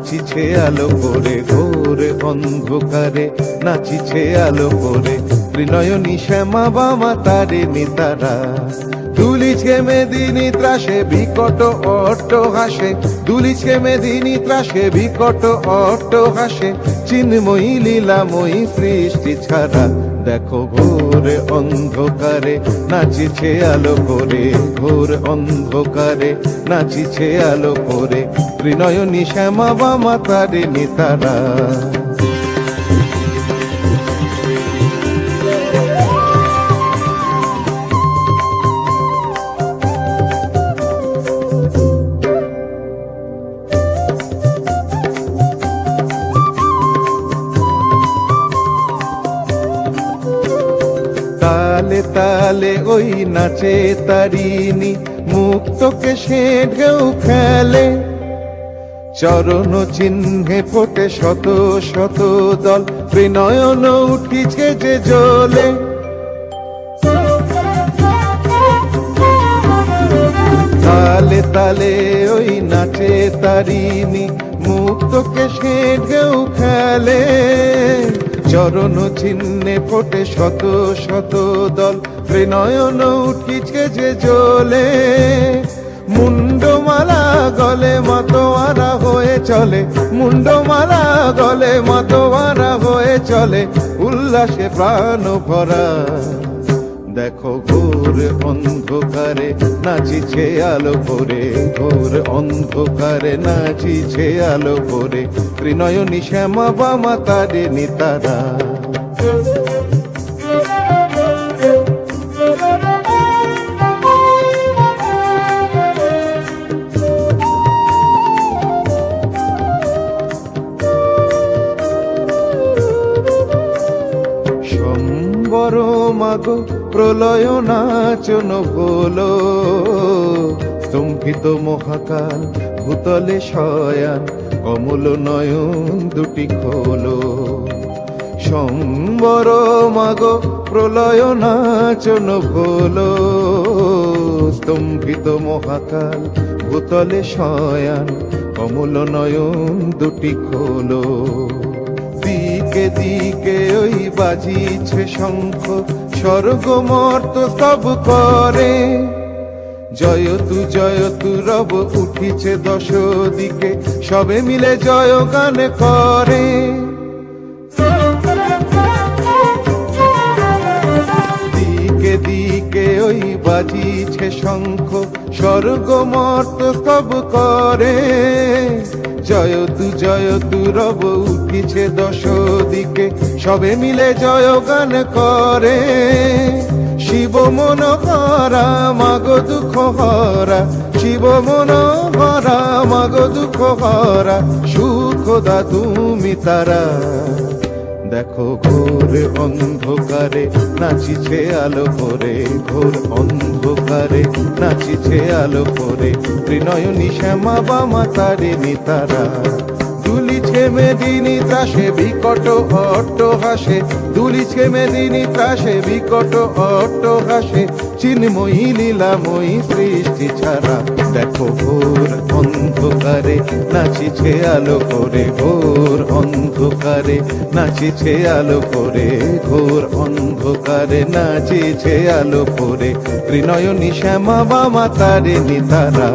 নাচিছে আলো করে ঘোর অন্ধকারে, নাচিছে আলো করে ত্রিনয়নী শ্যামা বামা তারে নিতারা। দুলিছে মেদিনী ত্রাসে বিকট অট্ট হাসে, দুলিছে মেদিনী ত্রাসে বিকট অট্ট হাসে, চিন্ময়ী লীলাময়ী সৃষ্টি ছাড়া। দেখো ঘোর অন্ধকারে নাচিছে আলো করে, ঘোর অন্ধকারে নাচিছে আলো করে ত্রিনয়নী শ্যামা বামা তারে নিতারা। তালে তালে ওই নাচে তারিণী, মুক্তকে সে ঢেউ খেলে, চরণ চিহ্নে ফোটে শত শত দল, ত্রিনয়ন উঠিছে যে জ্বলে। তালে তালে ওই নাচে তারিণী, মুক্তকে সে ঢেউ খেলে, চরণ চিহ্নে ফোটে শত শত দল, ত্রিনয়ন উঠিছে যে জ্বলে। মুন্ডমালা গলে মাতোয়ারা হয়ে চলে, মুন্ডমালা গলে মাতোয়ারা হয়ে চলে, উল্লাসে প্রাণ ভরা। দেখো ঘোর অন্ধকারে নাচিছে আলো করে, ঘোর অন্ধকারে নাচিছে আলো করে ত্রিনয়নী শ্যামা বামা তারে নিতারা। সম্বর মাগো প্রলয় নাচন হলো, স্তম্ভিত মহাকাল ভূতলে শয়ান, কমল নয়ন দুটি খোলো। সম্বর মাগো প্রলয় নাচন হলো, স্তম্ভিত মহাকাল ভূতলে শয়ান, কমল নয়ন দুটি খোলো। দিকে দিকে ওই বাজিছে শঙ্খ, স্বর্গ মর্ত সব করে, জয়তু রব উঠিছে দশ দিকে, সবে মিলে জয় গান করে। দিকে দিকে ওই বাজিছে শঙ্খ, স্বর্গ মর্ত সব করে, জয়তু রব উঠিছে দশ দিকে, সবে মিলে জয় গান করে। শিব মনোহরা মাগো দুঃখ হরা, শিব মনোহরা মাগো দুঃখ হরা, সুখদা তুমি তারা। দেখো ঘোর অন্ধকারে নাচিছে আলো করে, ঘোর অন্ধকারে নাচিছে আলো করে ত্রিনয়নী শ্যামা বামা তারে নিতারা। দুলিছে মেদিনী ত্রাসে বিকট অট্ট হাসে, দুলিছে মেদিনী ত্রাসে বিকট অট্ট হাসে, চিন্ময়ী লীলাময়ী সৃষ্টি ছাড়া। দেখো ঘোর অন্ধকারে নাচিছে আলো করে, ঘোর অন্ধকারে নাচিছে আলো করে, ঘোর অন্ধকারে নাচিছে আলো করে ত্রিনয়নী শ্যামা বামা তারে নিতারা।